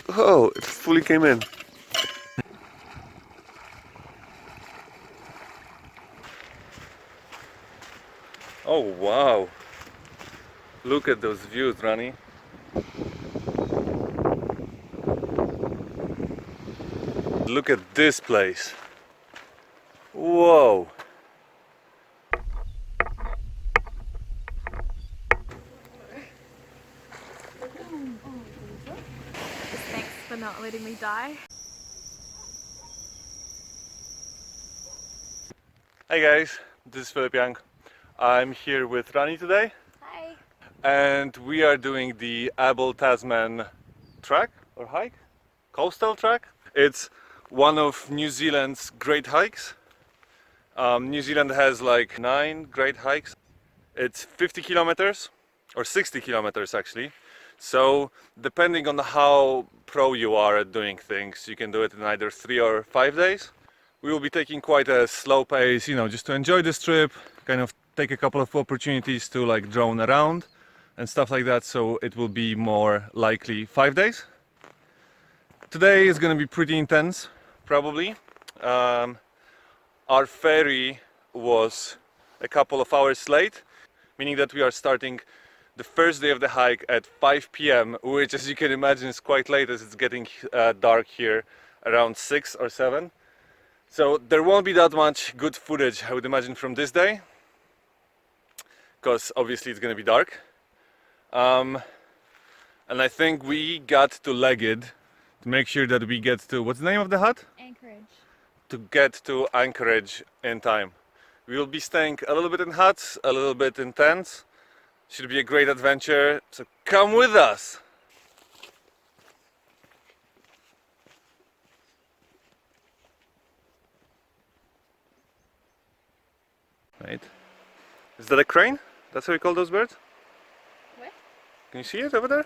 Oh, it fully came in. Oh wow! Look at those views, Rani. Look at this place. Whoa! Thanks for not letting me die. Hey guys, this is Philip Young. I'm here with Rani today, Hi. and we are doing the Abel Tasman track or hike, coastal track. It's one of New Zealand's great hikes. New Zealand has like 9 great hikes. It's 50 kilometers or 60 kilometers actually. So depending on how pro you are at doing things, you can do it in either 3 or 5 days. We will be taking quite a slow pace, just to enjoy this trip, kind of take a couple of opportunities to like drone around and stuff like that. So it will be more likely 5 days. Today is going to be pretty intense, probably. Our ferry was a couple of hours late, meaning that we are starting the first day of the hike at 5 p.m, which, as you can imagine, is quite late as it's getting dark here around 6 or 7. So there won't be that much good footage, I would imagine, from this day, because obviously it's going to be dark. And I think we got to leg it to make sure that we get to, what's the name of the hut? Anchorage. To get to Anchorage in time. We will be staying a little bit in huts, a little bit in tents. Should be a great adventure, so come with us! Right. Is that a crane? That's how we call those birds? Where? Can you see it over there?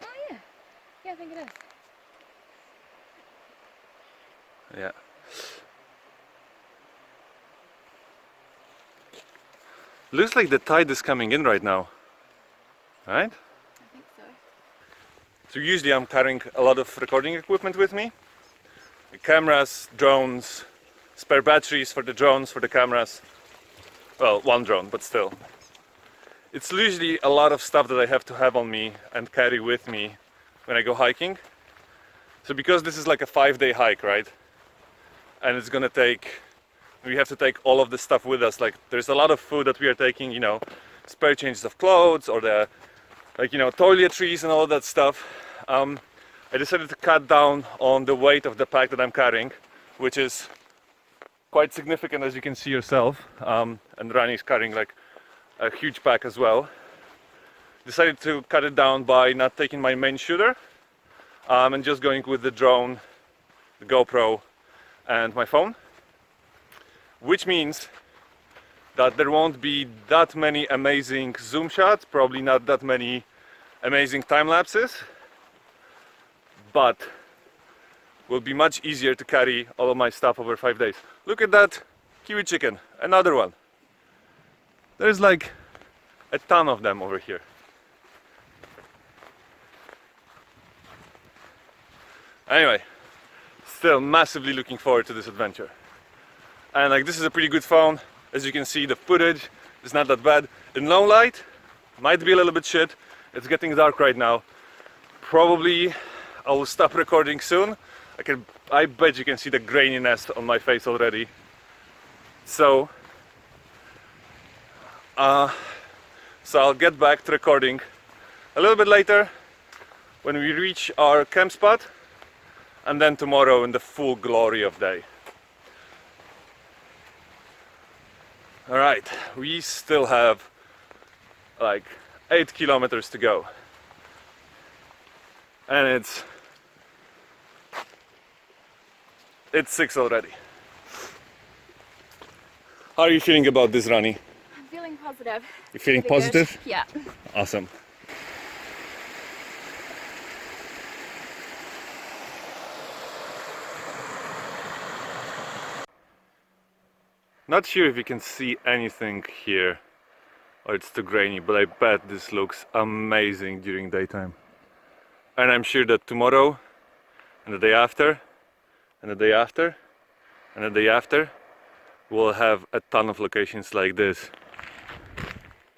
Oh yeah. Yeah, I think it is. Yeah. Looks like the tide is coming in right now. Right? I think so. So usually I'm carrying a lot of recording equipment with me. The cameras, drones, spare batteries for the drones, for the cameras. Well, one drone, but still. It's usually a lot of stuff that I have to have on me and carry with me when I go hiking. So because this is like a 5-day hike, right? And it's gonna take, we have to take all of this stuff with us. Like there's a lot of food that we are taking, spare changes of clothes or the, toiletries and all that stuff. I decided to cut down on the weight of the pack that I'm carrying, which is quite significant, as you can see yourself. And Rani's carrying like a huge pack as well. Decided to cut it down by not taking my main shooter and just going with the drone, the GoPro, and my phone, which means that there won't be that many amazing zoom shots, probably not that many amazing time lapses, but will be much easier to carry all of my stuff over 5 days. Look at that kiwi chicken, another one. There's like a ton of them over here. Anyway, still massively looking forward to this adventure. And like, this is a pretty good phone. As you can see, the footage is not that bad. In low light, might be a little bit shit. It's getting dark right now. Probably I will stop recording soon. I bet you can see the graininess on my face already. So I'll get back to recording a little bit later when we reach our camp spot, and then tomorrow in the full glory of day. Alright, we still have like 8 kilometers to go. And it's 6 already. How are you feeling about this, Rani? I'm feeling positive. You feeling Pretty good. positive? Yeah. Awesome. Not sure if you can see anything here, or it's too grainy, but I bet this looks amazing during daytime. And I'm sure that tomorrow, and the day after, and the day after, and the day after, we'll have a ton of locations like this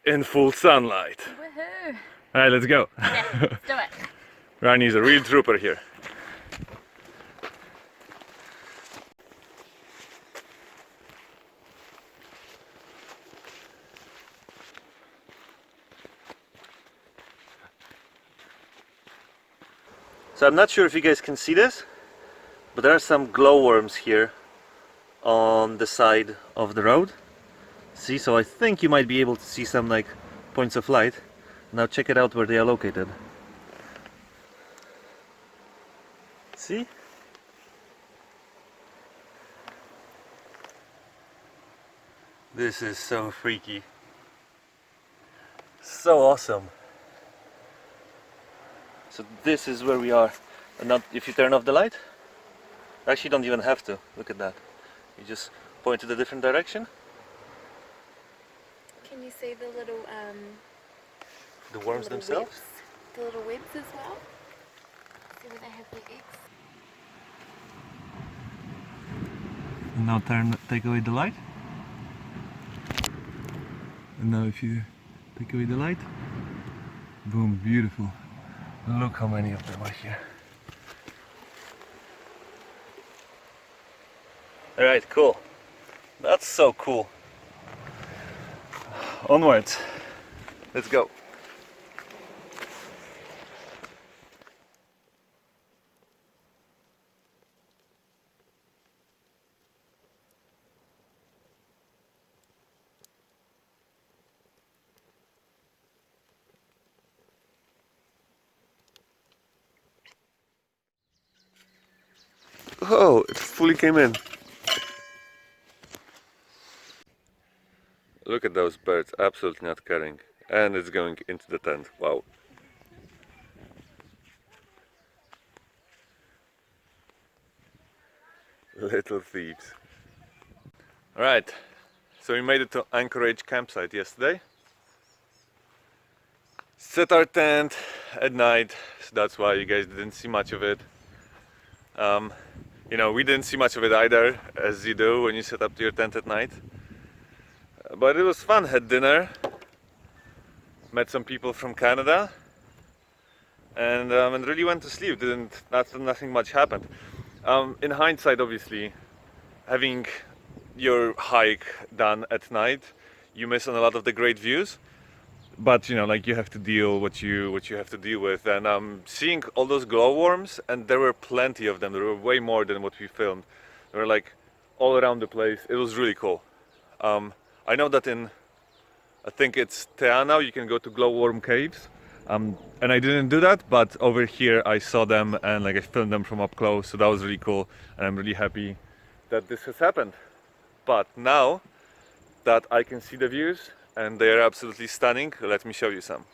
in full sunlight. Woohoo! Alright, let's go. Yeah, let's do it. Rani's a real trooper here. So I'm not sure if you guys can see this, but there are some glowworms here on the side of the road. See, so I think you might be able to see some like points of light. Now check it out where they are located. See? This is so freaky. So awesome. So this is where we are. And now if you turn off the light, actually you don't even have to. Look at that. You just point to the different direction. Can you see the little The worms themselves. webs? The little webs as well. See where they have their eggs. And now take away the light. And now if you take away the light, boom, beautiful. Look how many of them are here. Alright, cool. That's so cool. Onwards. Let's go. Oh, it fully came in. Look at those birds, absolutely not caring. And it's going into the tent. Wow. Little thieves. Alright, so we made it to Anchorage campsite yesterday. Set our tent at night, so that's why you guys didn't see much of it. You know, we didn't see much of it either, as you do when you set up your tent at night. But it was fun. Had dinner, met some people from Canada, and really went to sleep. Nothing much happened. In hindsight, obviously, having your hike done at night, you miss on a lot of the great views. But you know, like, you have to deal what you have to deal with. And seeing all those glowworms, and there were plenty of them. There were way more than what we filmed. They were like all around the place. It was really cool. I know that I think it's Teanau, you can go to glowworm caves. And I didn't do that, but over here I saw them and like I filmed them from up close. So that was really cool, and I'm really happy that this has happened. But now that I can see the views, and they are absolutely stunning, let me show you some.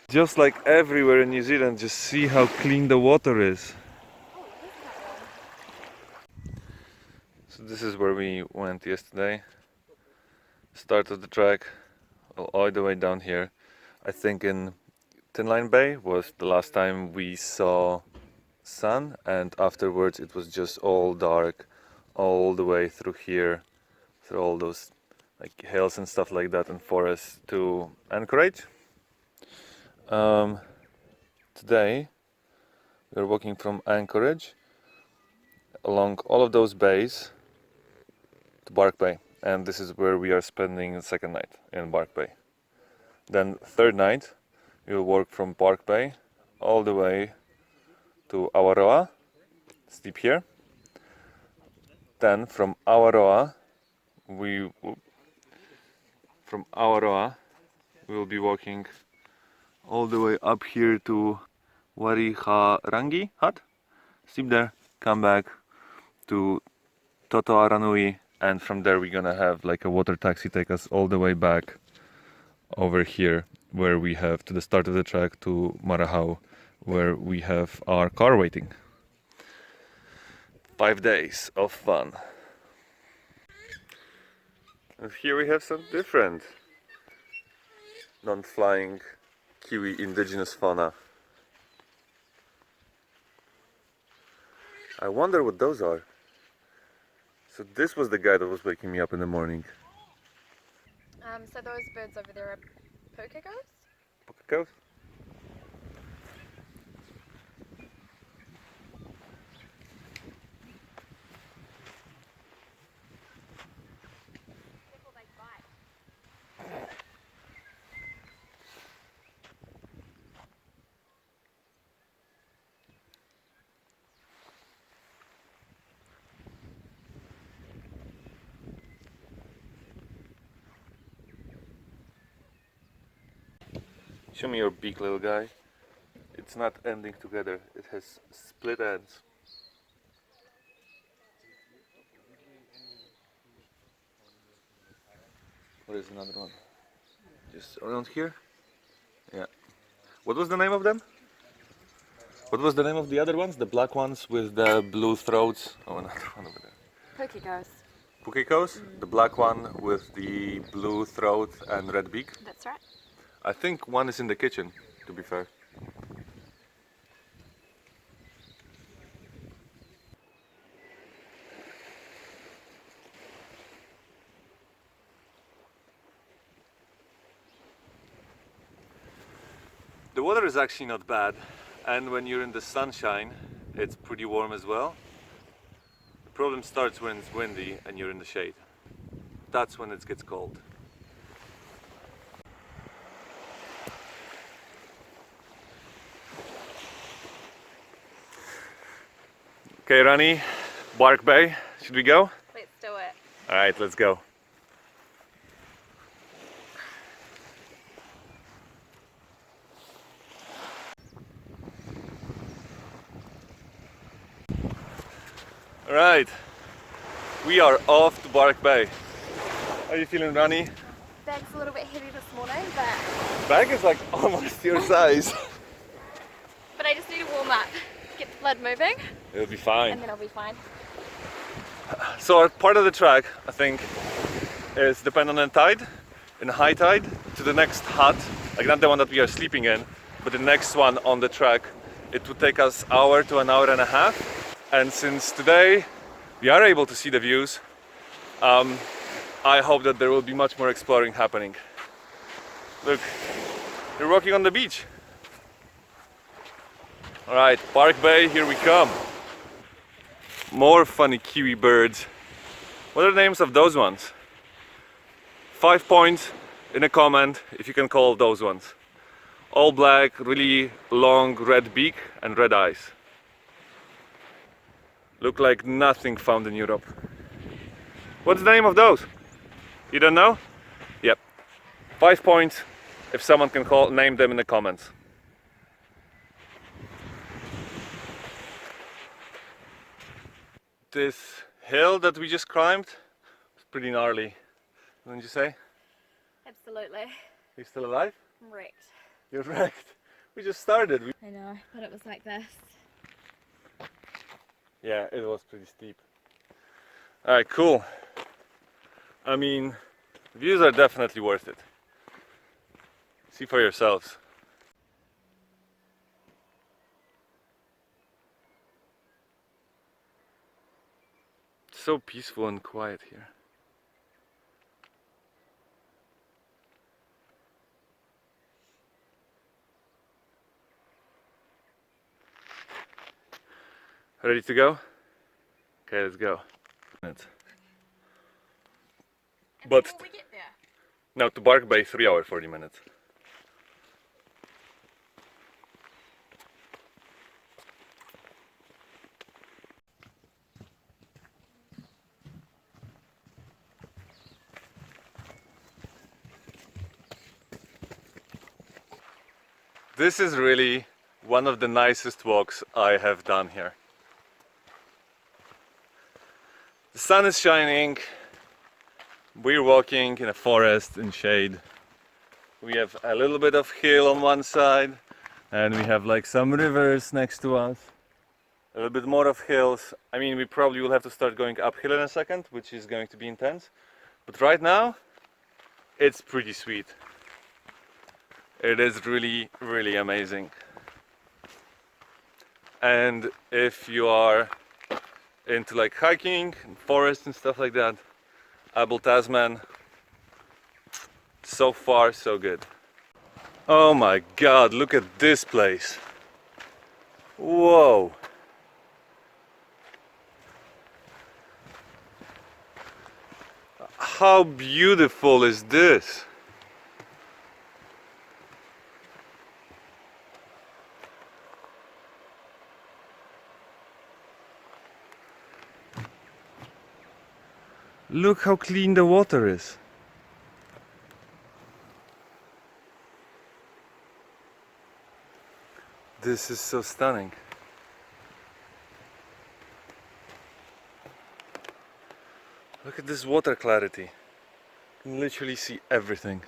Just like everywhere in New Zealand, just see how clean the water is. So this is where we went yesterday. Start of the track, all the way down here. I think in Tin Line Bay was the last time we saw sun, and afterwards it was just all dark all the way through here, through all those like hills and stuff like that and forests to Anchorage. Today we're walking from Anchorage along all of those bays to Bark Bay, and this is where we are spending the second night, in Bark Bay. Then third night we will walk from Bark Bay all the way to Awaroa, sleep here. Then from Awaroa we will be walking all the way up here to Wariharangi hut, sleep there, come back to Toto Aranui, and from there we're gonna have like a water taxi take us all the way back over here, where we have to the start of the track to Marahau, where we have our car waiting. 5 days of fun. And here we have some different non-flying Kiwi indigenous fauna. I wonder what those are. So this was the guy that was waking me up in the morning. So those birds over there are pukekos? Pukekos? Careful, they bite. Show me your beak, little guy. It's not ending together, it has split ends. Where is another one? Just around here? Yeah. What was the name of them? What was the name of the other ones? The black ones with the blue throats? Oh, another one over there. Pukekos. Pukekos? The black one with the blue throat and red beak? That's right. I think one is in the kitchen, to be fair. The water is actually not bad, and when you're in the sunshine, it's pretty warm as well. The problem starts when it's windy and you're in the shade. That's when it gets cold. Okay, Rani, Bark Bay, should we go? Let's do it. Alright, let's go. Alright, we are off to Bark Bay. How are you feeling, Rani? Bag's a little bit heavy this morning, but Bag is like almost your size. I just need to warm up, get the blood moving, It'll be fine. and then I'll be fine. So our part of the track, I think, is dependent on the tide. In high tide, to the next hut, like not the one that we are sleeping in, but the next one on the track, it would take us hour to an hour and a half. And since today we are able to see the views, I hope that there will be much more exploring happening. Look, they're walking on the beach. Alright, Bark Bay, here we come. More funny Kiwi birds. What are the names of those ones? 5 points in a comment if you can call those ones. All black, really long red beak and red eyes. Look like nothing found in Europe. What's the name of those? You don't know? Yep. 5 points if someone can name them in the comments. This hill that we just climbed was pretty gnarly, wouldn't you say? Absolutely. You still alive? I'm wrecked. You're wrecked. We just started. I know, I thought it was like this. Yeah, it was pretty steep. Alright, cool. I mean, the views are definitely worth it. See for yourselves. It's so peaceful and quiet here. Ready to go? Okay, let's go. And But before we get there, now to Bark Bay, 3 hours 40 minutes. This is really one of the nicest walks I have done here. The sun is shining, We're walking in a forest in shade. We have a little bit of hill on one side, and we have like some rivers next to us. A little bit more of hills. I mean, we probably will have to start going uphill in a second, which is going to be intense. But right now, it's pretty sweet. It is really, really amazing. And if you are into like hiking and forests and stuff like that, Abel Tasman, so far so good. Oh my god, look at this place. Whoa. How beautiful is this? Look how clean the water is. This is so stunning. Look at this water clarity. You can literally see everything.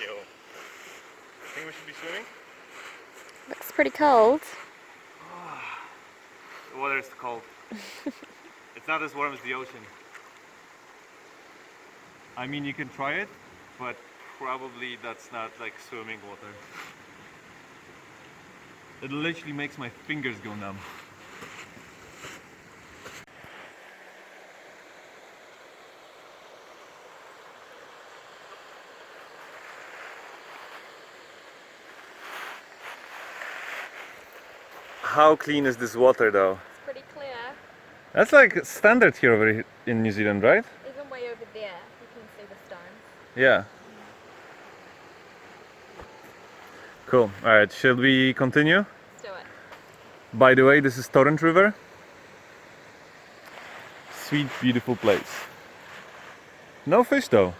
Yo, think we should be swimming? Looks pretty cold. The water is cold. It's not as warm as the ocean. I mean, you can try it, but probably that's not like swimming water. It literally makes my fingers go numb. How clean is this water though? It's pretty clear. That's like standard here over in New Zealand, right? Even way over there, you can see the stones. Yeah. Cool. Alright, shall we continue? Let's do it. By the way, this is Torrent River. Sweet, beautiful place. No fish though.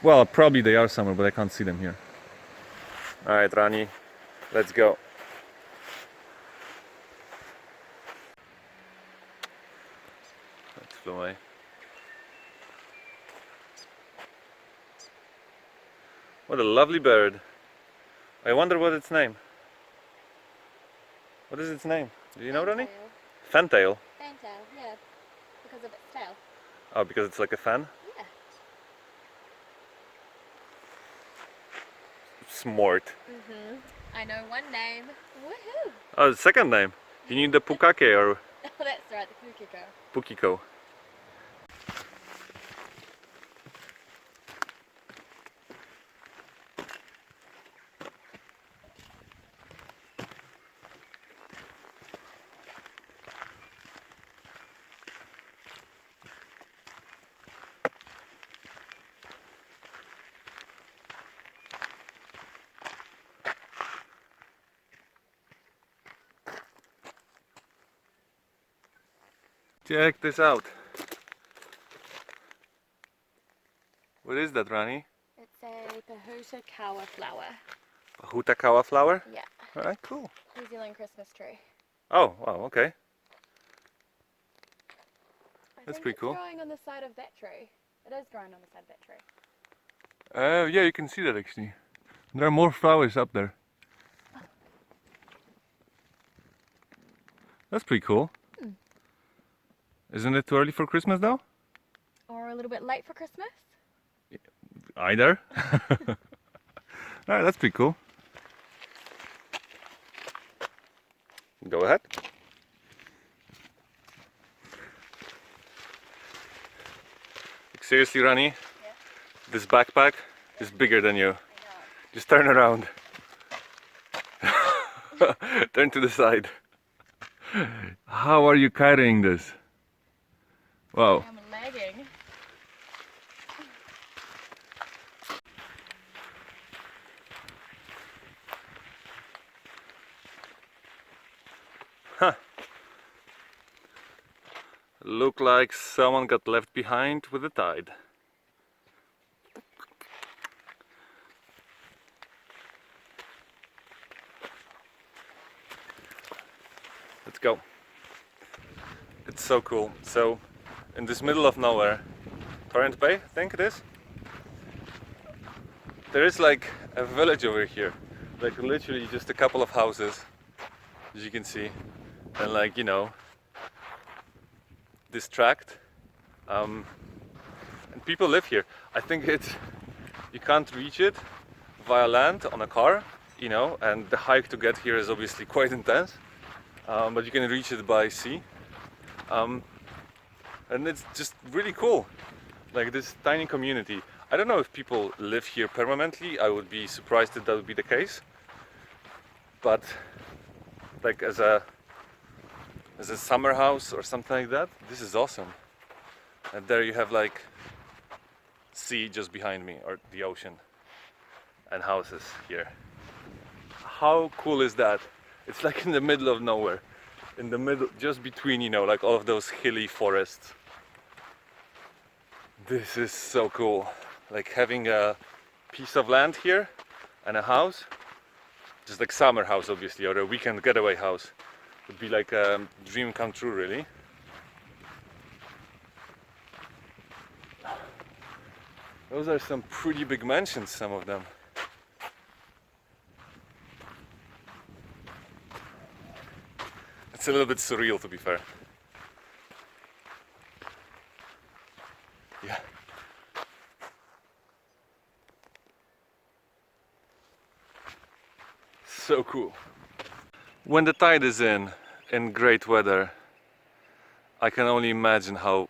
Well, probably they are somewhere, but I can't see them here. Alright, Rani, let's go. Let's fly away. What a lovely bird. I wonder what its name. What is its name? Do you know, Ronnie? Fantail. Fantail, yeah. Because of its tail. Oh, because it's like a fan? Yeah. Smart. I know one name. Woohoo! Oh, the second name. You need the Pukake or Oh, that's right, the Kukiko. Pukiko. Check this out. What is that, Rani? It's a Pahuta kawa flower. Pahuta kawa flower? Yeah. Alright, cool. New Zealand Christmas tree. Oh, wow, okay. I That's think pretty cool. It's growing on the side of that tree. It is growing on the side of that tree. Yeah, you can see that actually. There are more flowers up there. That's pretty cool. Isn't it too early for Christmas though? Or a little bit late for Christmas. Either. Alright, that's pretty cool. Go ahead. Seriously, Rani? Yeah. This backpack is bigger than you. I know. Just turn around. Turn to the side. How are you carrying this? Wow. I'm lagging. Huh. Look like someone got left behind with the tide. Let's go. It's so cool. So, in this middle of nowhere, Torrent Bay, I think it is, there is like a village over here. Like literally just a couple of houses, as you can see. And like, you know, this tract. And people live here. I think you can't reach it via land on a car, you know, and the hike to get here is obviously quite intense. But you can reach it by sea. And it's just really cool. Like this tiny community. I don't know if people live here permanently. I would be surprised if that would be the case. But like as a summer house or something like that, this is awesome. And there you have like sea just behind me, or the ocean, and houses here. How cool is that? It's like in the middle of nowhere, in the middle, just between, you know, like all of those hilly forests. This is so cool. Like having a piece of land here and a house, just like summer house obviously, or a weekend getaway house, would be like a dream come true, really. Those are some pretty big mansions, some of them. It's a little bit surreal, to be fair. Yeah. So cool. When the tide is in great weather, I can only imagine how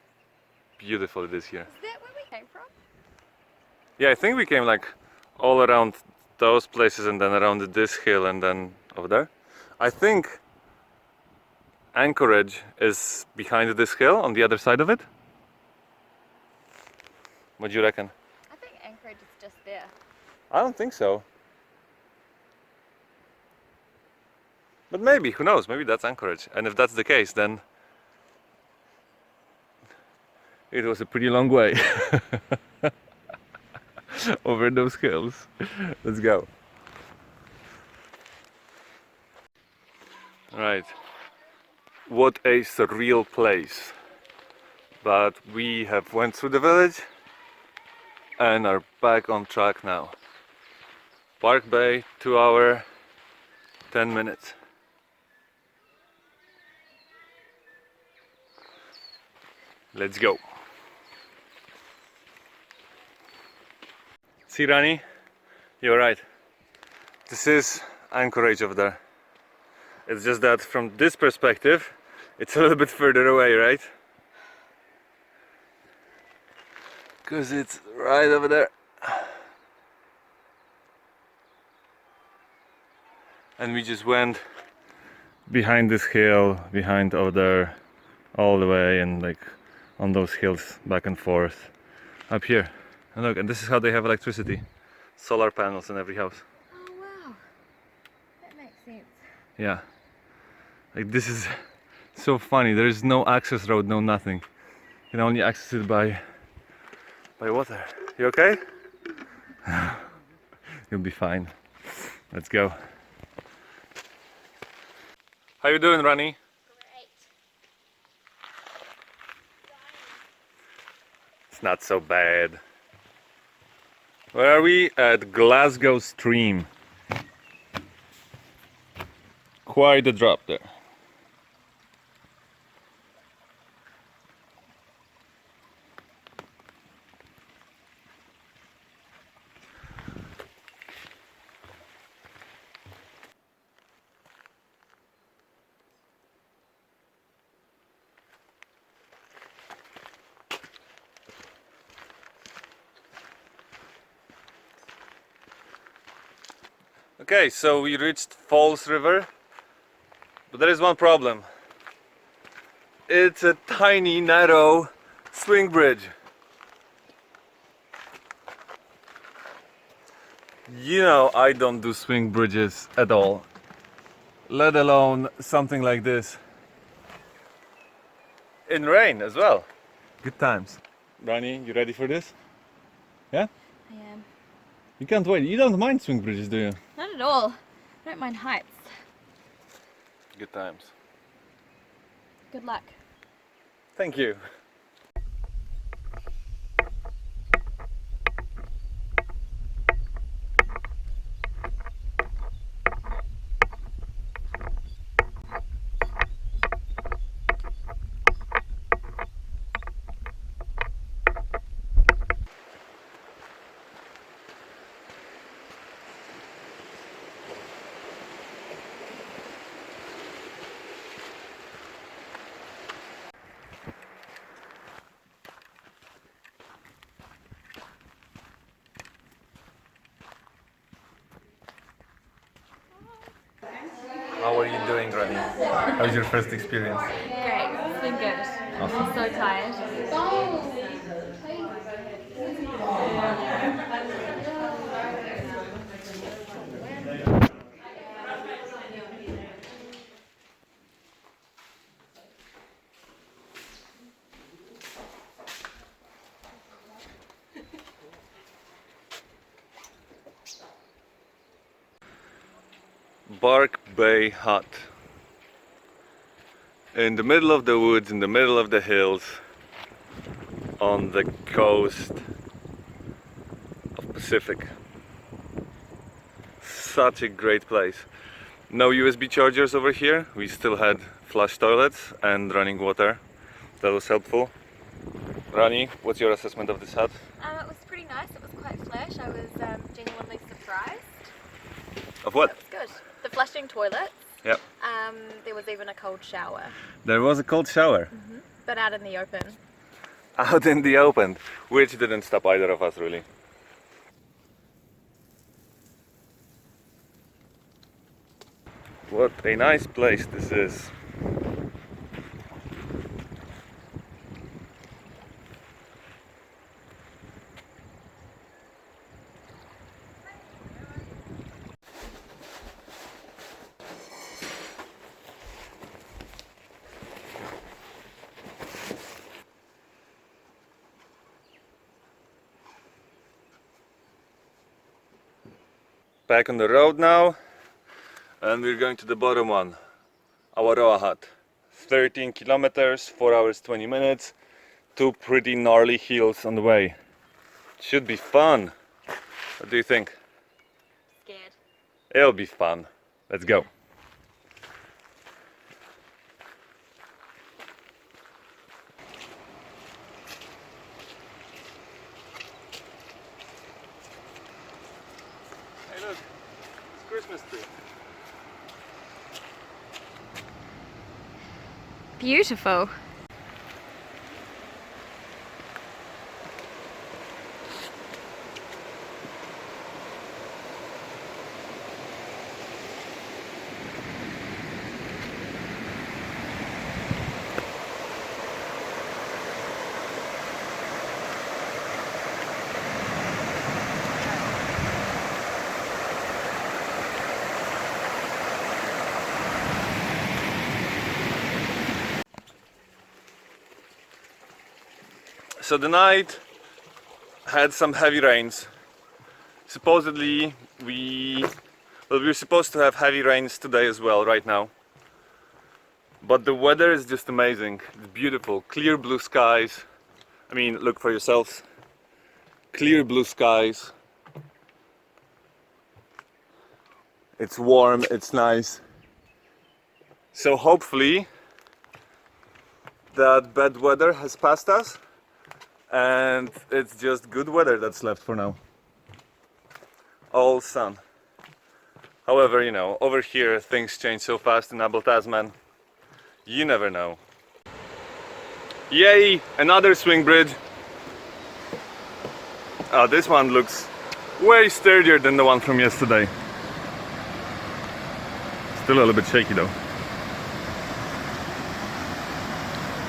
beautiful it is here. Is that where we came from? Yeah, I think we came like all around those places and then around this hill and then over there. I think Anchorage is behind this hill on the other side of it. What do you reckon? I think Anchorage is just there. I don't think so. But maybe, who knows, maybe that's Anchorage. And if that's the case, then it was a pretty long way over those hills. Let's go. Right. What a surreal place. But we have went through the village and are back on track now. Park Bay, 2 hour, 10 minutes. Let's go. See, Rani? You're right. This is Anchorage over there. It's just that from this perspective, it's a little bit further away, right? Because it's right over there. And we just went behind this hill, behind over there, all the way, and like on those hills, back and forth, up here. And look, and this is how they have electricity. Solar panels in every house. Oh wow, that makes sense. Yeah. Like this is so funny. There is no access road, no nothing. You can only access it by water. You okay? You'll be fine. Let's go. How you doing, Rani? Great. It's not so bad. Where are we? At Glasgow Stream. Quite a drop there. Okay, so we reached Falls River, but there is one problem. It's a tiny, narrow swing bridge. You know, I don't do swing bridges at all, let alone something like this. In rain as well. Good times. Rani, you ready for this? Yeah? I am. You can't wait. You don't mind swing bridges, do you? Not at all. I don't mind heights. Good times. Good luck. Thank you. How are you doing, Rani? How's your first experience? Great. It's been good. Awesome. I'm so tired. Bark Bay Hut. In the middle of the woods, in the middle of the hills, on the coast of Pacific. Such a great place. No USB chargers over here. We still had flush toilets and running water. That was helpful. Rani, what's your assessment of this hut? It was pretty nice. It was quite flash. I was genuinely surprised. Of what? It was good. The flushing toilets. Yeah. There was even a cold shower, There was a cold shower. but out in the open. Out in the open, which didn't stop either of us really. What a nice place this is. Back on the road now, and we're going to the bottom one, Awaroa Hut. 13 kilometers, 4 hours 20 minutes, 2 pretty gnarly hills on the way. Should be fun. What do you think? Scared. It'll be fun. Let's go. Hey look, it's Christmas tree. Beautiful. So the night had some heavy rains. Supposedly we're supposed to have heavy rains today as well, right now. But the weather is just amazing. It's beautiful, clear blue skies. I mean, look for yourselves. Clear blue skies. It's warm, it's nice. So hopefully that bad weather has passed us and it's just good weather that's left for now. All sun. However, you know, over here things change so fast in Abel Tasman. You never know. Yay! Another swing bridge. Oh, this one looks way sturdier than the one from yesterday. Still a little bit shaky though.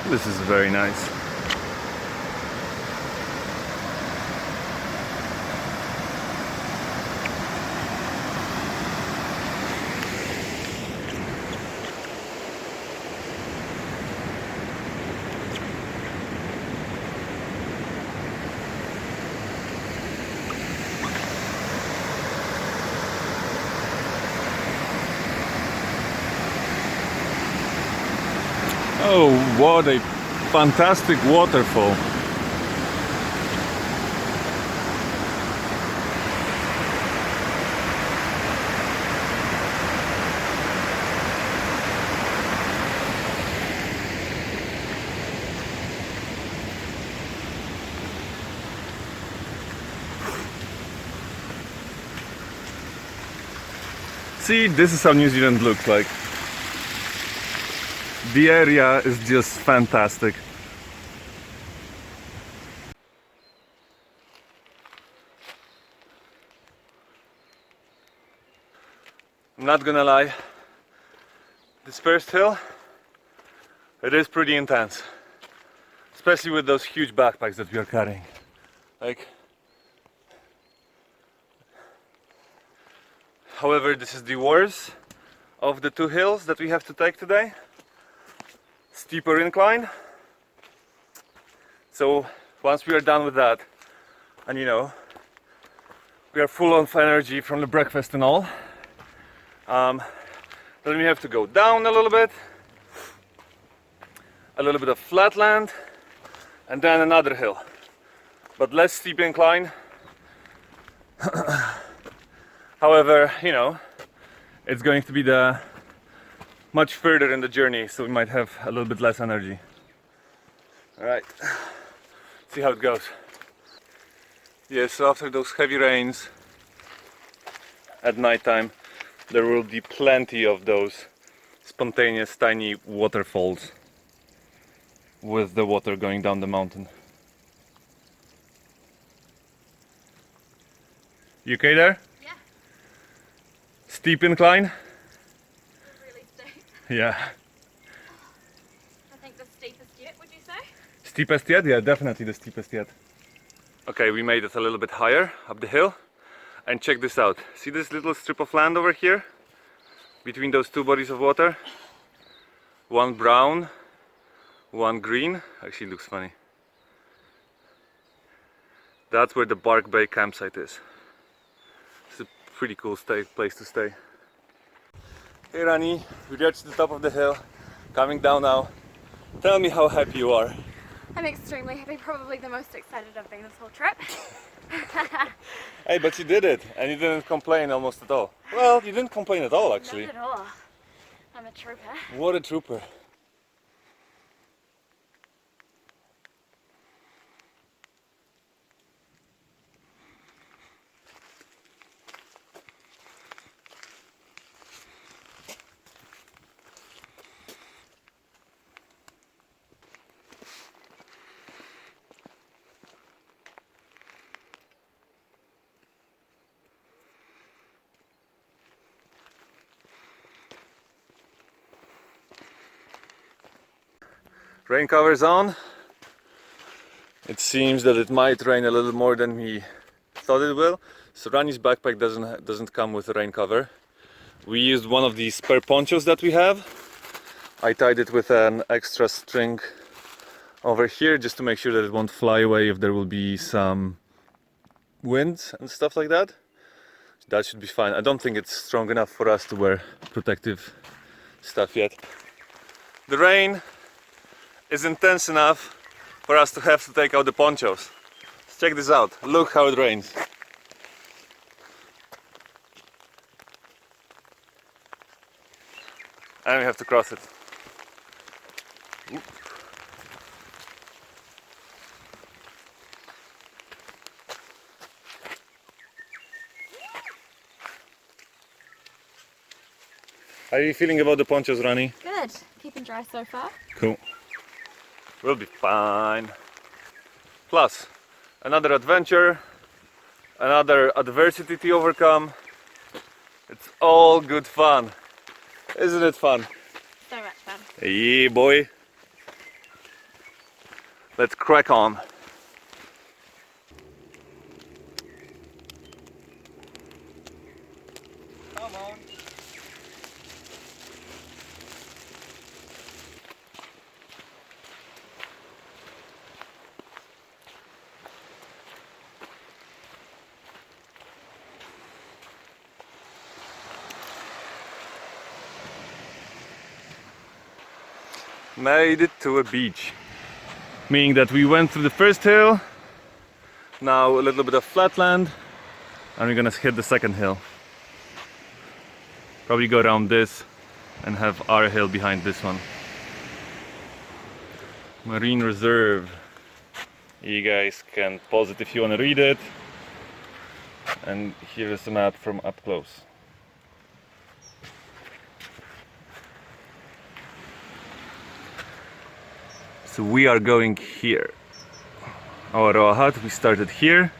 This is very nice. Whoa, what a fantastic waterfall. See, this is how New Zealand looks like. The area is just fantastic. I'm not gonna lie, this first hill, it is pretty intense. Especially with those huge backpacks that we are carrying. Like, however, this is the worst of the two hills that we have to take today. Steeper incline. So once we are done with that, and you know, we are full of energy from the breakfast and all, then we have to go down a little bit of flat land, and then another hill, but less steep incline. However, you know, it's going to be the much further in the journey, so we might have a little bit less energy. All right, see how it goes. Yeah, so after those heavy rains at nighttime, there will be plenty of those spontaneous tiny waterfalls with the water going down the mountain. You okay there? Yeah. Steep incline? It's really steep. Yeah. I think the steepest yet, would you say? Steepest yet? Yeah, definitely the steepest yet. Okay, we made it a little bit higher up the hill. And check this out. See this little strip of land over here? Between those two bodies of water? One brown, one green. Actually looks funny. That's where the Bark Bay campsite is. It's a pretty cool place to stay. Hey Rani, we reached the top of the hill. Coming down now. Tell me how happy you are. I'm extremely happy, probably the most excited I've been this whole trip. Hey, but you did it, and you didn't complain almost at all. Well, you didn't complain at all, actually. Not at all. I'm a trooper. What a trooper. Rain cover's on. It seems that it might rain a little more than we thought it will. So Rani's backpack doesn't come with a rain cover. We used one of these spare ponchos that we have. I tied it with an extra string over here just to make sure that it won't fly away if there will be some wind and stuff like that. That should be fine. I don't think it's strong enough for us to wear protective stuff yet. The rain is intense enough for us to have to take out the ponchos. Let's check this out. Look how it rains. And we have to cross it. Oop. How are you feeling about the ponchos, Rani? Good. Keeping dry so far. Cool. We'll be fine. Plus, another adventure, another adversity to overcome. It's all good fun. Isn't it fun? So much fun. Yeah, boy. Let's crack on. Come on. Made it to a beach. Meaning that we went through the first hill, now a little bit of flat land, and we're gonna hit the second hill. Probably go around this and have our hill behind this one. Marine Reserve. You guys can pause it if you want to read it. And here is the map from up close. So we are going here. Our Roa hut, we started here.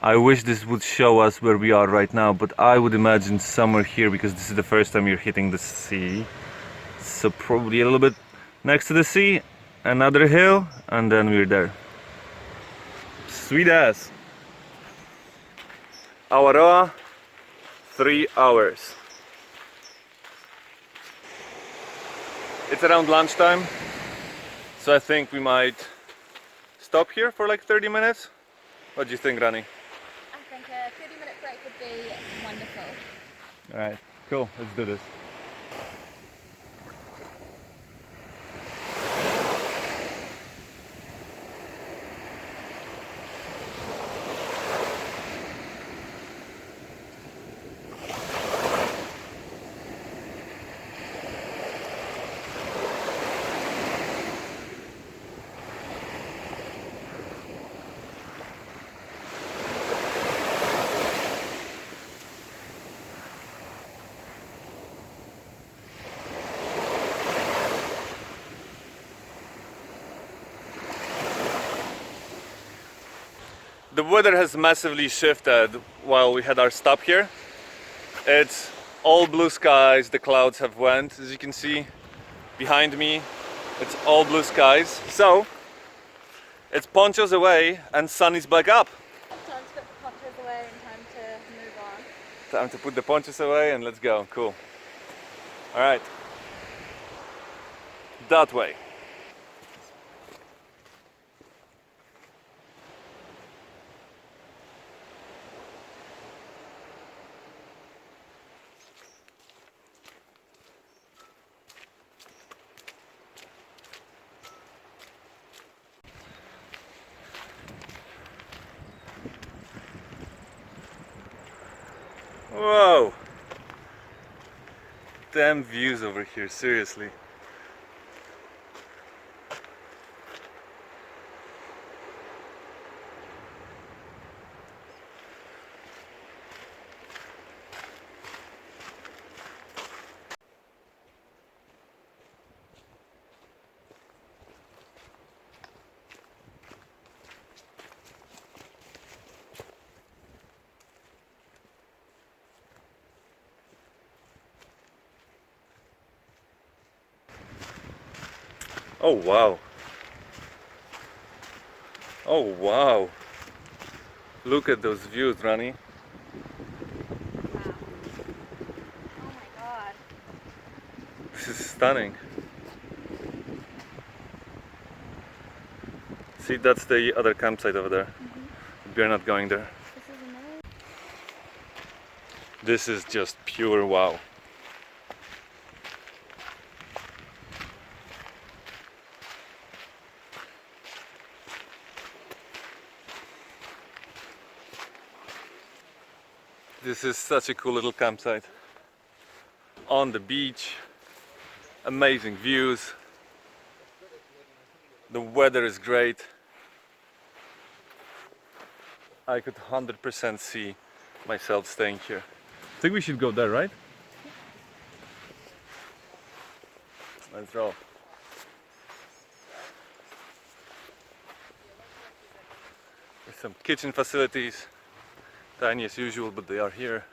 I wish this would show us where we are right now, but I would imagine somewhere here because this is the first time you're hitting the sea. So probably a little bit next to the sea, another hill, and then we're there. Sweet ass. Awaroa, 3 hours. It's around lunchtime, so I think we might stop here for like 30 minutes. What do you think, Rani? I think a 30-minute break would be wonderful. Alright, cool, let's do this. The weather has massively shifted while we had our stop here. It's all blue skies, the clouds have went, as you can see behind me. It's all blue skies. So it's ponchos away and sun is back up. Time to put the ponchos away and time to move on. Time to put the ponchos away and let's go. Cool. Alright. That way. Whoa! Damn views over here, seriously. Oh wow. Oh wow. Look at those views, Rani. Wow. Oh my god. This is stunning. See, that's the other campsite over there. We're not going there. This is amazing. This is just pure wow. This is such a cool little campsite. On the beach, amazing views. The weather is great. I could 100% see myself staying here. I think we should go there, right? Let's roll. There's some kitchen facilities. Tiny as usual, but they are here.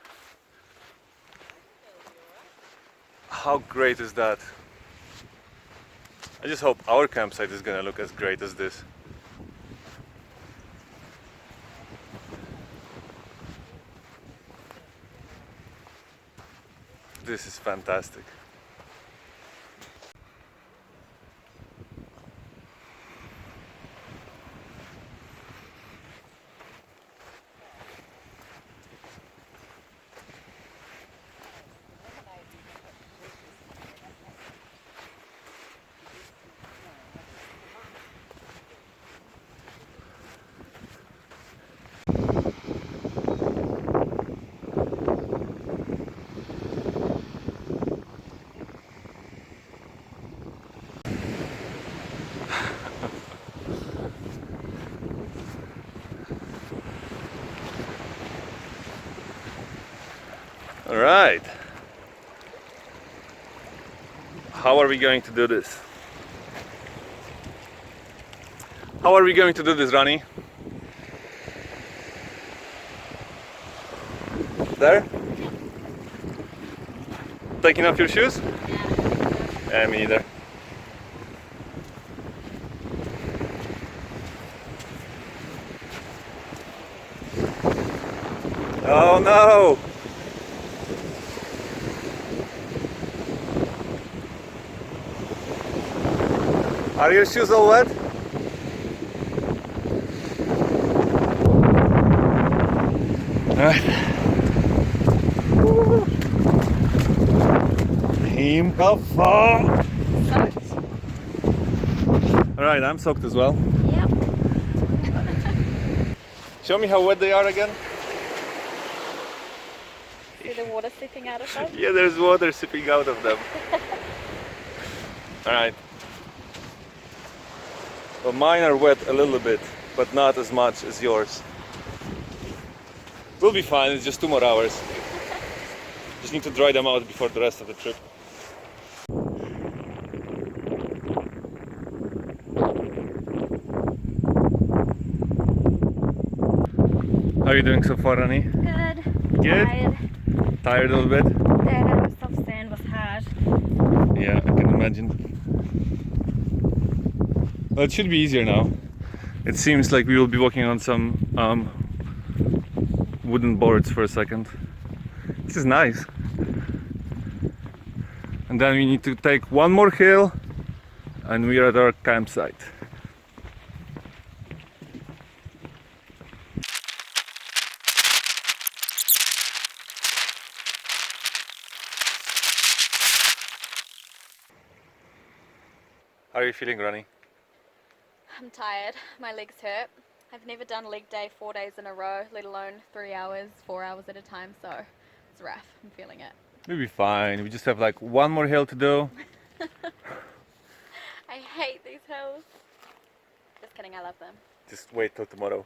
How great is that? I just hope our campsite is gonna look as great as this. This is fantastic. All right. How are we going to do this? How are we going to do this, Rani? There? Taking off your shoes? Yeah, me either. Oh no! Are your shoes all wet? Alright. Alright, I'm soaked as well. Yep. Show me how wet they are again. See the water seeping out of them? Yeah, there's water seeping out of them. Alright. Well, mine are wet a little bit, but not as much as yours. We'll be fine, it's just 2 more hours. Just need to dry them out before the rest of the trip. How are you doing so far, Rani? Good. Good? Tired. Tired a little bit? That soft sand was hard. Yeah, I can imagine. Well, it should be easier now. It seems like we will be walking on some wooden boards for a second. This is nice. And then we need to take one more hill and we are at our campsite. How are you feeling, Rani? I'm tired. My legs hurt. I've never done leg day 4 days in a row, let alone 3 hours, 4 hours at a time, so it's rough. I'm feeling it. We'll be fine. We just have like one more hill to do. I hate these hills. Just kidding, I love them. Just wait till tomorrow.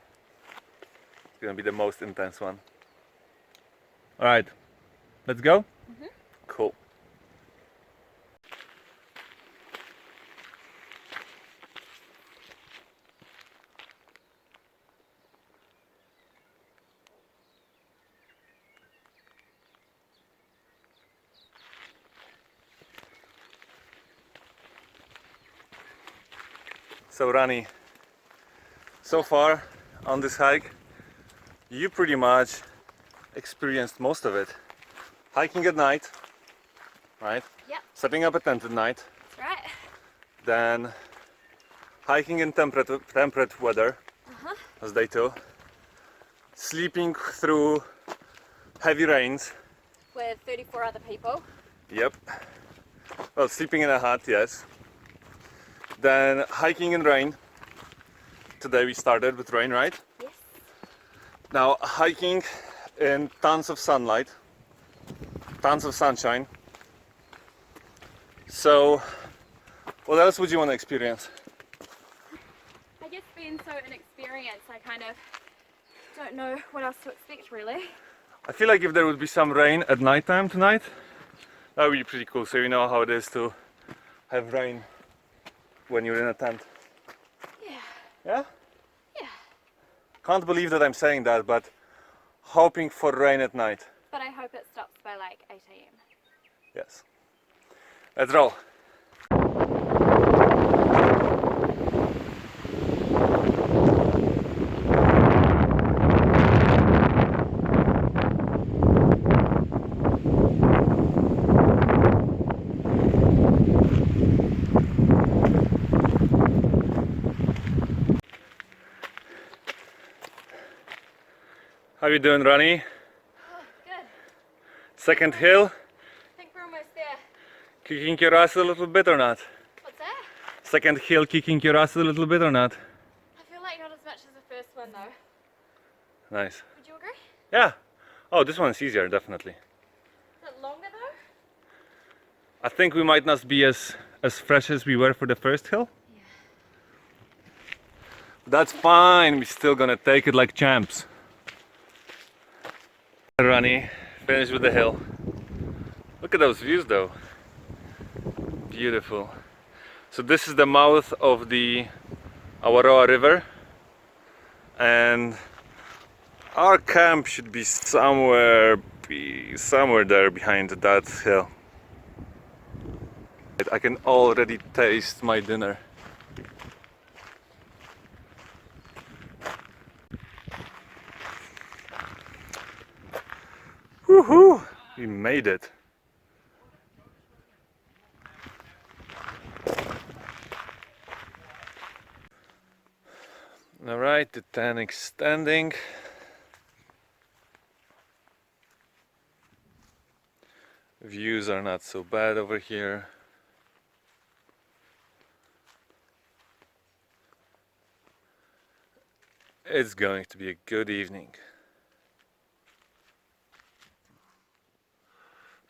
It's gonna be the most intense one. Alright, let's go? Cool. So Rani, so far on this hike, you pretty much experienced most of it. Hiking at night, right? Yep, Setting up a tent at night, that's right. then hiking in temperate weather, as day 2, sleeping through heavy rains. With 34 other people. Yep. Well, sleeping in a hut, yes. Then hiking in rain. Today we started with rain, right? Yes. Now hiking in tons of sunlight, tons of sunshine. So, what else would you want to experience? I guess being so inexperienced, I kind of don't know what else to expect really. I feel like if there would be some rain at nighttime tonight, that would be pretty cool. So you know how it is to have rain when you're in a tent. Yeah. Yeah? Yeah. Can't believe that I'm saying that, but hoping for rain at night. But I hope it stops by like 8 AM. Yes. Let's roll. How you doing, Rani? Oh, good. Second hill? I think we're almost there. Kicking your ass a little bit or not? What's that? Second hill kicking your ass a little bit or not? I feel like not as much as the first one though. Nice. Would you agree? Yeah. Oh, this one is easier, definitely. Is it longer though? I think we might not be as fresh as we were for the first hill. Yeah. That's fine, we're still gonna take it like champs. Rani, Finished with the hill. Look at those views though. Beautiful. So this is the mouth of the Awaroa River, and our camp should be somewhere there behind that hill. I can already taste my dinner. Woohoo! We made it. Alright, the tan extending. Views are not so bad over here. It's going to be a good evening.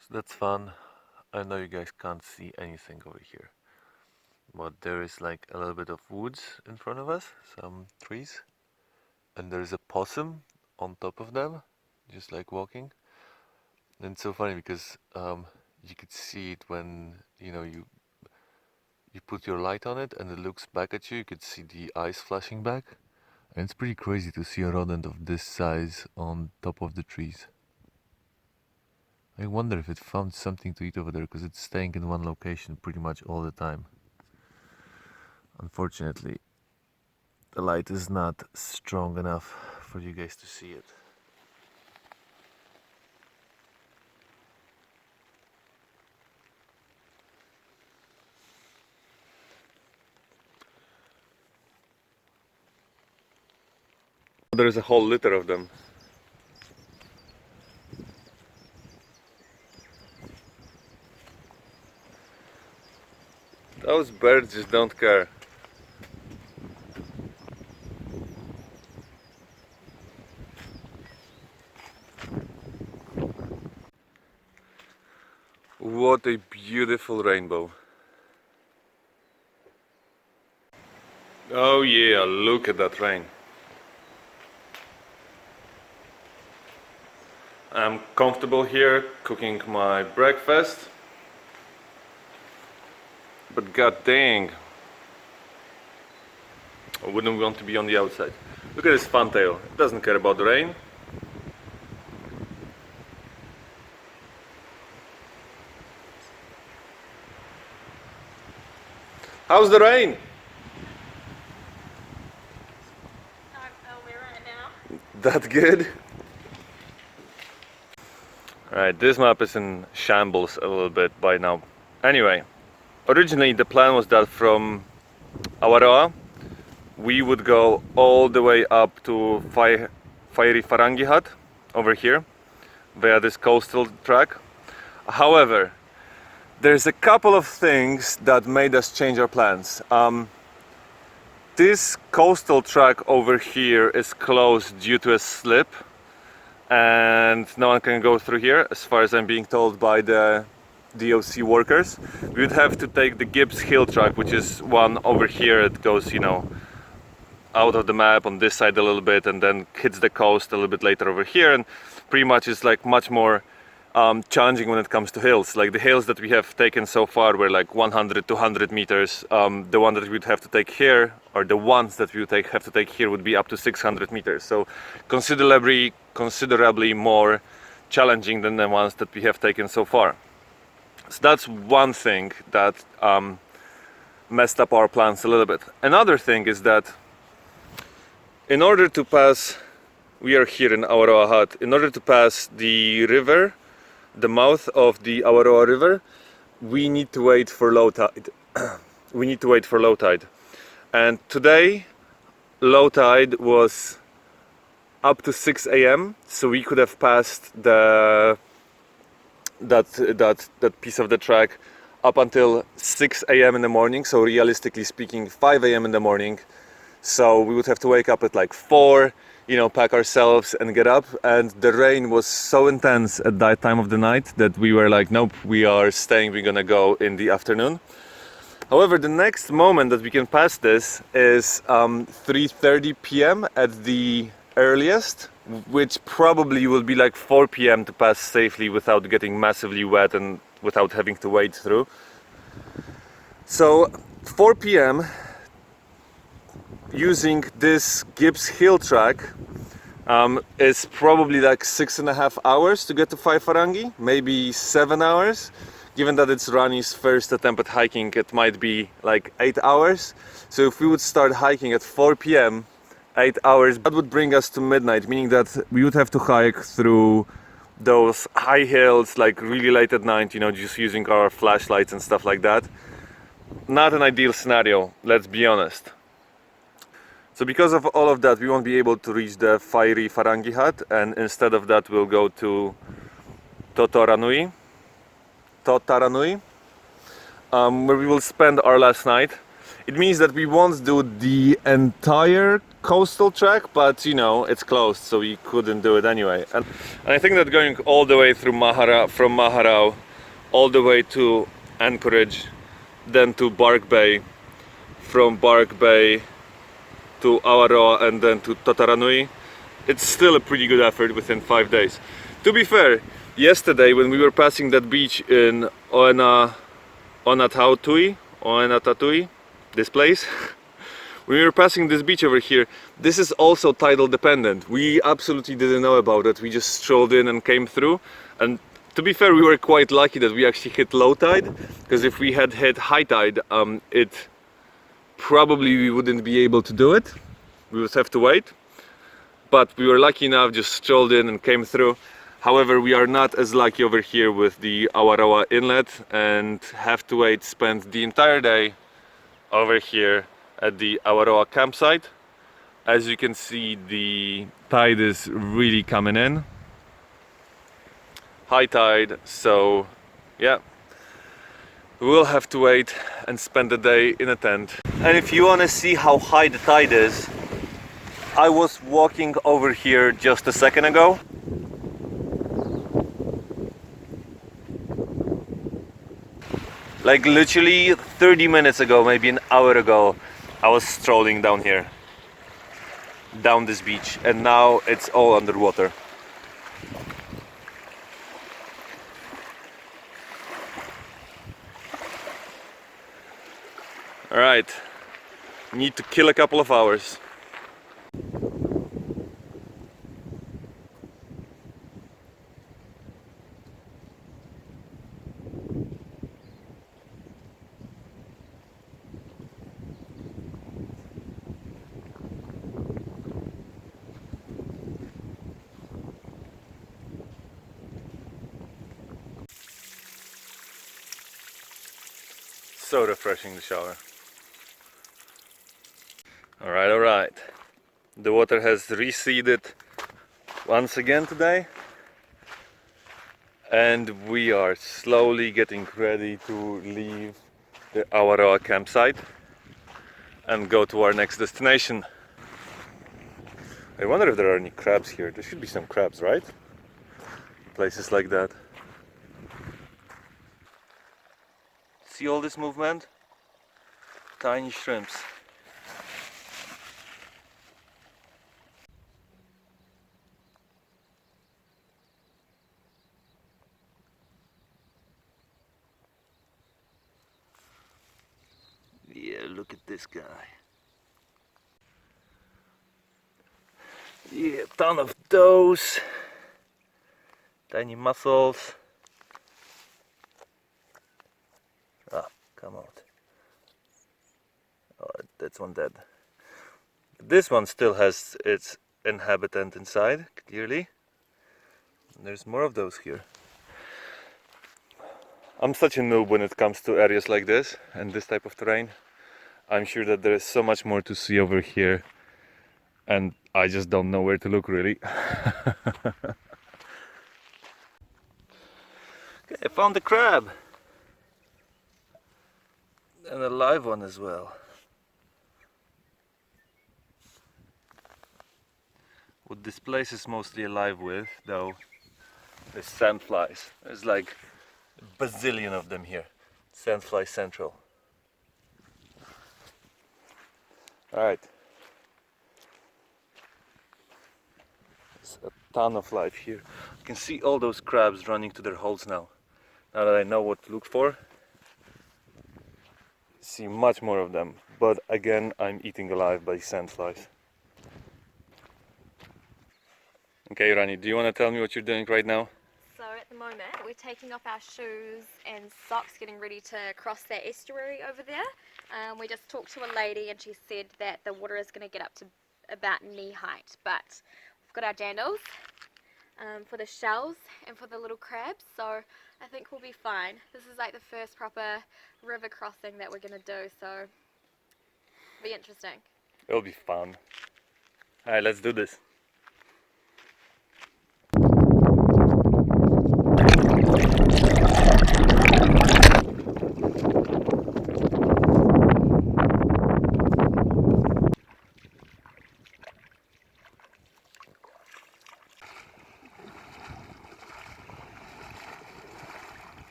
So that's fun. I know you guys can't see anything over here, but there is like a little bit of woods in front of us, some trees, and there's a possum on top of them, just like walking. And it's so funny because you could see it when you put your light on it and it looks back at you. You could see the eyes flashing back, and it's pretty crazy to see a rodent of this size on top of the trees. I wonder if it found something to eat over there, because it's staying in one location pretty much all the time. Unfortunately, the light is not strong enough for you guys to see it. There is a whole litter of them. Those birds just don't care. What a beautiful rainbow. Oh yeah, look at that rain. I'm comfortable here cooking my breakfast. But god dang, I wouldn't want to be on the outside. Look at this fantail, it doesn't care about the rain. How's the rain? Right now. That good? Alright, this map is in shambles a little bit by now. Anyway, originally the plan was that from Awaroa we would go all the way up to Fiery Farangi Hut over here via this coastal track. However, there's a couple of things that made us change our plans. This coastal track over here is closed due to a slip, and no one can go through here, as far as I'm being told by the DOC workers. We would have to take the Gibbs Hill track, which is one over here. It goes, out of the map on this side a little bit and then hits the coast a little bit later over here, and pretty much is like much more challenging when it comes to hills. Like the hills that we have taken so far were like 100-200 meters. The one that we would have to take here, or the ones that we would have to take here, would be up to 600 meters. So considerably more challenging than the ones that we have taken so far. So that's one thing that messed up our plans a little bit. Another thing is that in order to pass, we are here in Awaroa Hut, in order to pass the river, the mouth of the Awaroa River, we need to wait for low tide. We need to wait for low tide. And today, low tide was up to 6 a.m. So we could have passed that piece of the track up until 6 a.m. in the morning. So realistically speaking, 5 a.m. in the morning. So we would have to wake up at like 4, pack ourselves and get up. And the rain was so intense at that time of the night that we were like, nope, we are staying, we're gonna go in the afternoon. However, the next moment that we can pass this is 3:30 p.m. at the earliest, which probably will be like 4 p.m. to pass safely without getting massively wet and without having to wade through. So 4 p.m. using this Gibbs Hill track is probably like 6.5 hours to get to Faifarangi, maybe 7 hours. Given that it's Rani's first attempt at hiking, it might be like 8 hours. So if we would start hiking at 4 p.m, 8 hours, that would bring us to midnight, meaning that we would have to hike through those high hills like really late at night, you know, just using our flashlights and stuff like that. Not an ideal scenario, let's be honest. So because of all of that, we won't be able to reach the Fairi Farangi hut, and instead of that we'll go to Totaranui, where we will spend our last night. It means that we won't do the entire coastal track, but you know, it's closed, so we couldn't do it anyway. And I think that going all the way through from Maharao, all the way to Anchorage, then to Bark Bay, from Bark Bay to Awaroa, and then to Totaranui, it's still a pretty good effort within 5 days. To be fair, yesterday when we were passing that beach in Oenatatui, this place, when we were passing this beach over here, this is also tidal dependent. We absolutely didn't know about it. We just strolled in and came through, and to be fair, we were quite lucky that we actually hit low tide, because if we had hit high tide, probably we wouldn't be able to do it. We would have to wait, but we were lucky enough, just strolled in and came through. However, we are not as lucky over here with the Awaroa Inlet and have to wait, spend the entire day over here at the Awaroa campsite. As you can see, the tide is really coming in. High tide, so yeah. We'll have to wait and spend the day in a tent. And if you want to see how high the tide is, I was walking over here just a second ago. Like literally 30 minutes ago, maybe an hour ago, I was strolling down here, down this beach, and now it's all underwater. Alright, need to kill a couple of hours. So refreshing, the shower. Alright. The water has receded once again today, and we are slowly getting ready to leave the Awaroa campsite and go to our next destination. I wonder if there are any crabs here. There should be some crabs, right? Places like that. See all this movement? Tiny shrimps. Yeah, look at this guy. Yeah, a ton of those. Tiny mussels. Ah, come out. Oh, that's one dead. This one still has its inhabitant inside, clearly. There's more of those here. I'm such a noob when it comes to areas like this and this type of terrain. I'm sure that there is so much more to see over here, and I just don't know where to look, really. Okay, I found a crab. And a live one as well. What this place is mostly alive with, though, is sandflies. There's like a bazillion of them here. Sandfly Central. Alright. ton of life here. You can see all those crabs running to their holes now. Now that I know what to look for, see much more of them. But again, I'm eaten alive by sandflies. Okay, Rani, do you want to tell me what you're doing right now? So at the moment we're taking off our shoes and socks, getting ready to cross that estuary over there. We just talked to a lady and she said that the water is going to get up to about knee height, but we've got our dandles for the shells and for the little crabs, so I think we'll be fine. This is like the first proper river crossing that we're going to do, so it'll be interesting. It'll be fun. Alright, let's do this.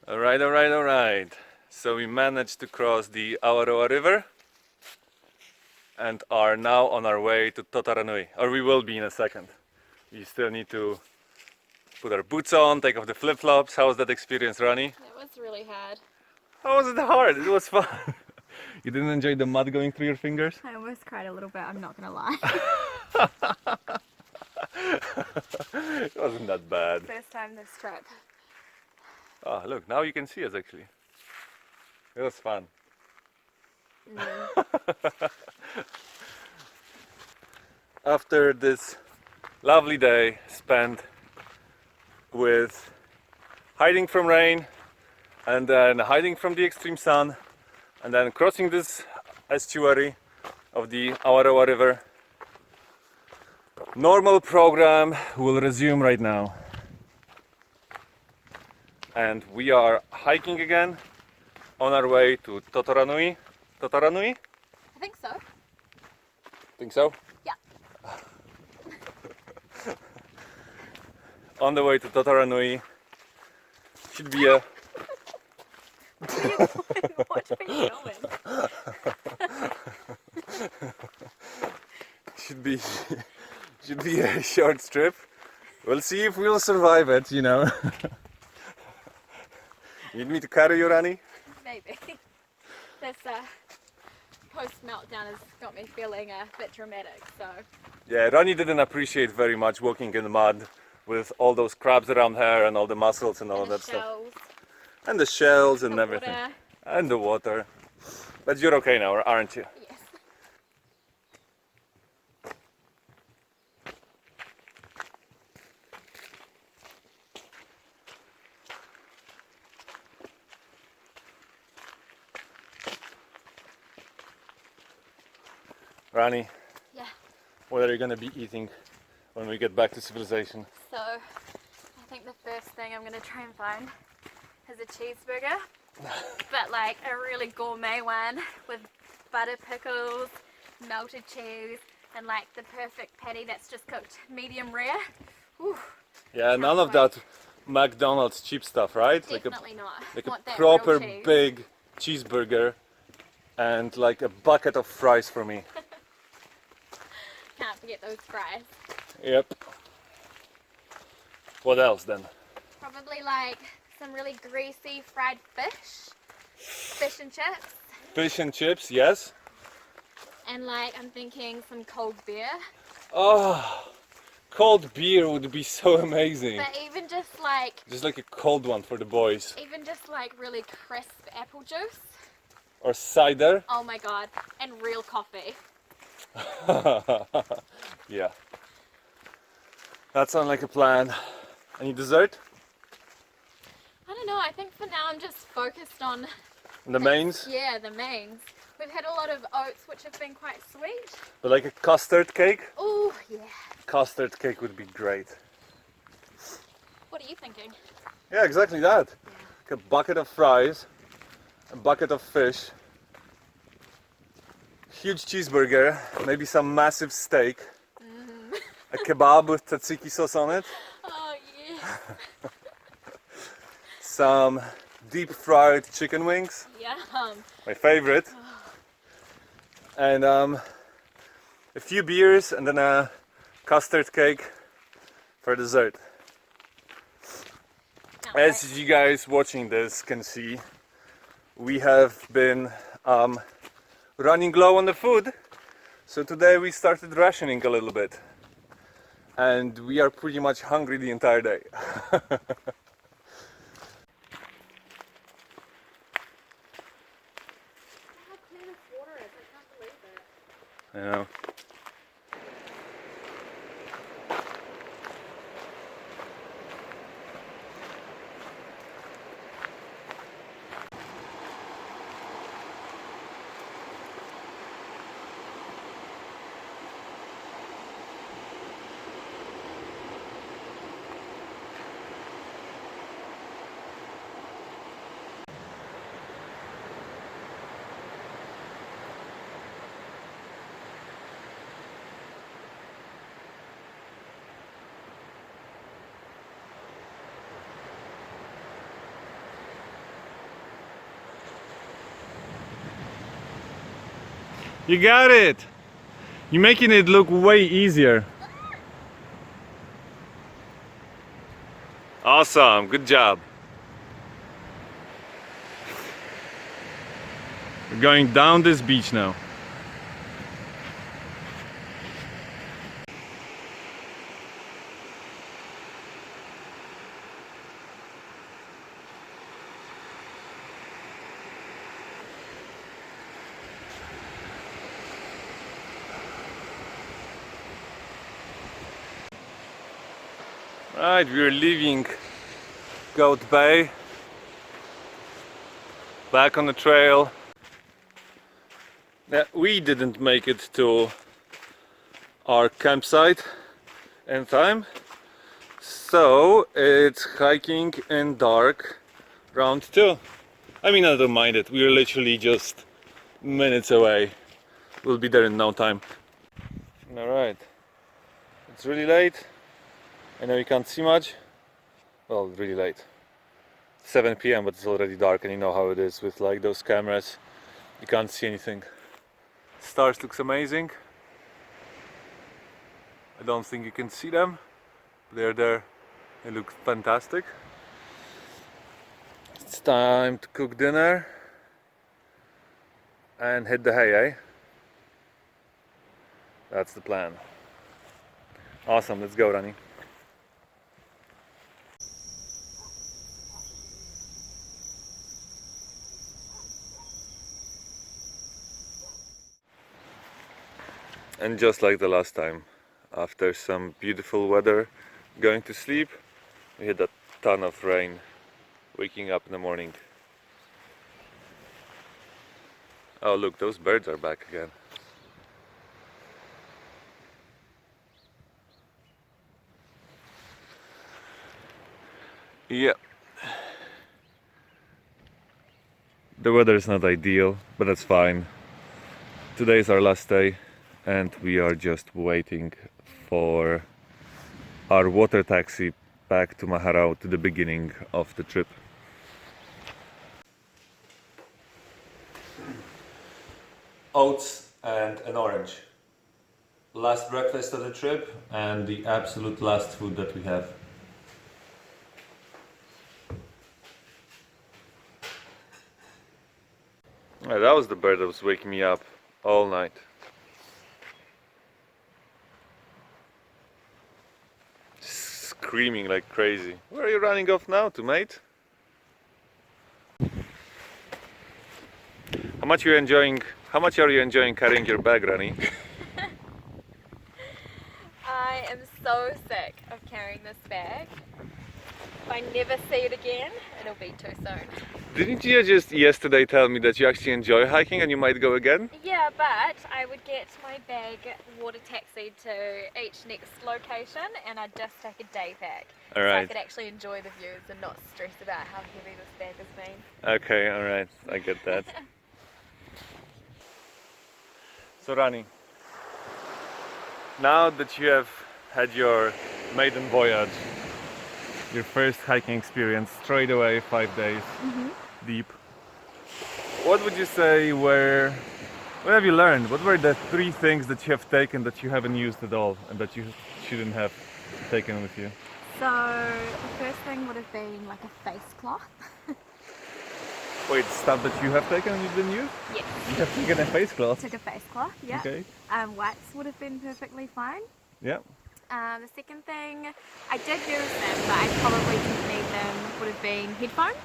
Alright. So we managed to cross the Awaroa River and are now on our way to Totaranui. Or we will be in a second. We still need to put our boots on, take off the flip-flops. How was that experience, Rani? It was really hard. How was it hard? It was fun. You didn't enjoy the mud going through your fingers? I almost cried a little bit, I'm not going to lie. It wasn't that bad. First time this trip. Oh, look, now you can see us actually. It was fun. After this lovely day spent with hiding from rain and then hiding from the extreme sun and then crossing this estuary of the Awaroa River, normal program will resume right now. And we are hiking again on our way to Totaranui. Totaranui? I think so. Think so? Yeah. On the way to Totaranui. Should be a... What are you doing? should be a short trip. We'll see if we'll survive it, you know. Need me to carry you, Rani? Maybe. This post-meltdown has got me feeling a bit dramatic, so... Yeah, Rani didn't appreciate very much walking in the mud with all those crabs around her and all the mussels and all And that the stuff. shells, And the shells and the everything. water. And the water. But you're okay now, aren't you? Yes. Rani, Yeah. what are you gonna be eating when we get back to civilization? So, I think the first thing I'm going to try and find is a cheeseburger. But like a really gourmet one with butter pickles, melted cheese, and like the perfect patty that's just cooked medium rare. Whew, Yeah, none of that McDonald's cheap stuff, right? definitely not. Like Want a that proper real cheese. big cheeseburger and like a bucket of fries for me. Can't forget those fries. Yep. What else then? Probably like some really greasy fried fish. Fish and chips. Fish and chips, yes. And like I'm thinking some cold beer. Oh, cold beer would be so amazing. But even just like Just like a cold one for the boys. really crisp apple juice. Or cider. Oh my god. And real coffee. Yeah. That sounds like a plan. Any dessert? I don't know, I think for now I'm just focused on The mains? yeah, the mains. We've had a lot of oats which have been quite sweet. But like a custard cake? Oh yeah. Custard cake would be great. What are you thinking? Yeah, exactly that. Like a bucket of fries, a bucket of fish, huge cheeseburger, maybe some massive steak, a kebab with tzatziki sauce on it, Oh yeah. some deep fried chicken wings, Yum. my favorite, and a few beers and then a custard cake for dessert. Can't wait. As you guys watching this can see, we have been running low on the food, so today we started rationing a little bit, and we are pretty much hungry the entire day. How clear this water is, I can't believe it. I know. You got it! You're making it look way easier. Awesome, good job. We're going down this beach now. Right, we're leaving Goat Bay, back on the trail. Yeah, we didn't make it to our campsite in time, so it's hiking in dark round 2. I mean, I don't mind it, we're literally just minutes away. We'll be there in no time. Alright, it's really late. I know you can't see much. Well, really late. 7 p.m. but it's already dark, and you know how it is with like those cameras. You can't see anything. Stars looks amazing. I don't think you can see them. They're there. They look fantastic. It's time to cook dinner and hit the hay, eh? That's the plan. Awesome, let's go, Rani. And just like the last time, after some beautiful weather going to sleep, we had a ton of rain waking up in the morning. Oh look, those birds are back again. Yeah. The weather is not ideal, but that's fine. Today is our last day and we are just waiting for our water taxi back to Maharao, to the beginning of the trip. Oats and an orange. Last breakfast of the trip and the absolute last food that we have. That was the bird that was waking me up all night. Screaming like crazy. Where are you running off now to, mate? How much are you enjoying carrying your bag, Rani? I am so sick of carrying this bag. If I never see it again, it'll be too soon. Didn't you just yesterday tell me that you actually enjoy hiking and you might go again? Yeah, but I would get my bag water taxied to each next location and I'd just take a day pack. So I could actually enjoy the views and not stress about how heavy this bag has been. Okay, alright, I get that. So Rani, now that you have had your maiden voyage, your first hiking experience, straight away, 5 days, deep. What would you say what have you learned? What were the 3 things that you have taken that you haven't used at all and that you shouldn't have taken with you? So the first thing would have been like a face cloth. Wait, stuff that you have taken and you didn't use? Yes. You have taken a face cloth? Took a face cloth, yeah. Okay. Wax would have been perfectly fine. Yeah. The second thing, I did use them, but I probably didn't need them, would have been headphones.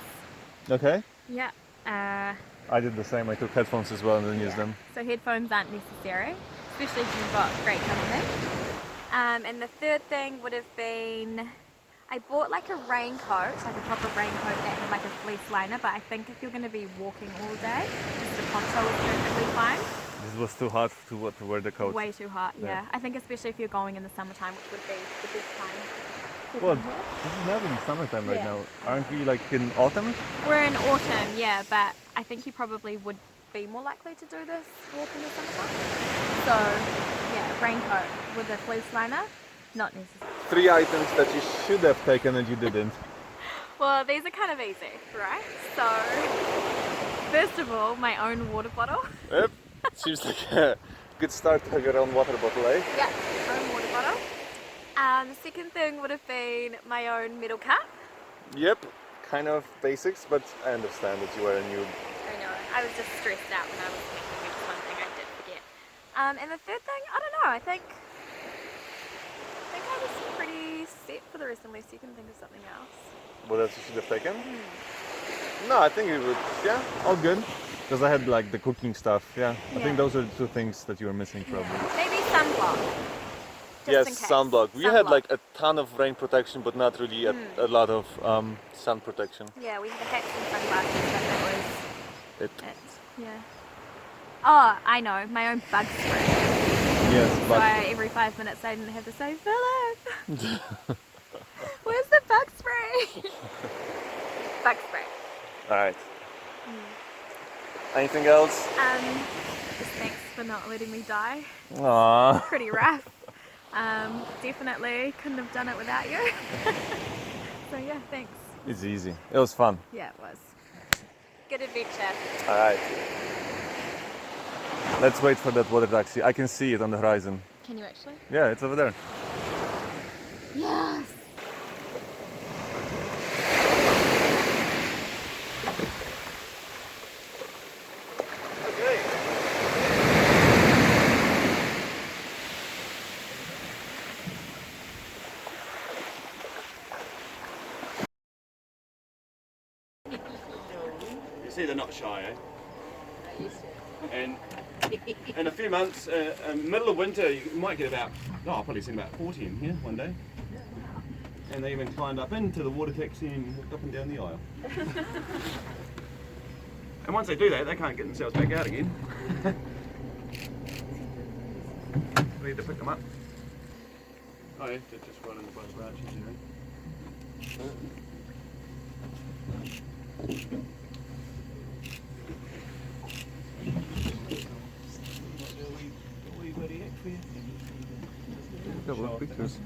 Okay. Yeah. I did the same. I took headphones as well and didn't use them. So headphones aren't necessary, especially if you've got great company. And the third thing would have been, I bought like a raincoat, like a proper raincoat that had like a fleece liner, but I think if you're going to be walking all day, just a poncho is perfectly fine. This was too hot to wear the coat. Way too hot, yeah. I think especially if you're going in the summertime, which would be the best time. Well, this is not in summertime right Yeah. now. Aren't we like in autumn? We're in autumn, yeah, but I think you probably would be more likely to do this walk in the summertime. So, yeah, raincoat with a fleece liner, not necessary. 3 items that you should have taken and you didn't. Well, these are kind of easy, right? So, first of all, my own water bottle. Yep. Seems like a good start to have your own water bottle, eh? Yeah, own water bottle. The second thing would have been my own metal cup. Yep. Kind of basics, but I understand that you are a noob. I know, I was just stressed out when I was thinking, which is one thing I did forget. And the third thing, I don't know, I think I was pretty set for the rest unless you can think of something else. What else you should have taken? No, I think it would, yeah, all good. Because I had like the cooking stuff, yeah. I Yeah. think those are the 2 things that you were missing probably. Maybe sunblock. Just Yes, in case. sunblock. We had Sunblock. like a ton of rain protection, but not really a lot of sun protection. Yeah, we had hats and sunglasses, but that was It. it. Yeah. Oh, I know, my own bug spray. Yes, So but every 5 minutes I didn't have to say, Philip, where's the bug spray? Bug spray. alright. Anything else? Just thanks for not letting me die. Aww. Pretty rough. Definitely couldn't have done it without you. So yeah, thanks. It's easy. It was fun. Yeah, it was. Good adventure. Alright. Let's wait for that water taxi. I can see it on the horizon. Can you actually? Yeah, it's over there. Yes! Okay. You see, they're not shy, eh? And in a few months, middle of winter, you might get about, I've probably seen about 40 in here one day. And they even climbed up into the water taxi and walked up and down the aisle. And once they do that, they can't get themselves back out again. We need to pick them up. Oh yeah, they're just running the bus branches, you know. A couple of pictures.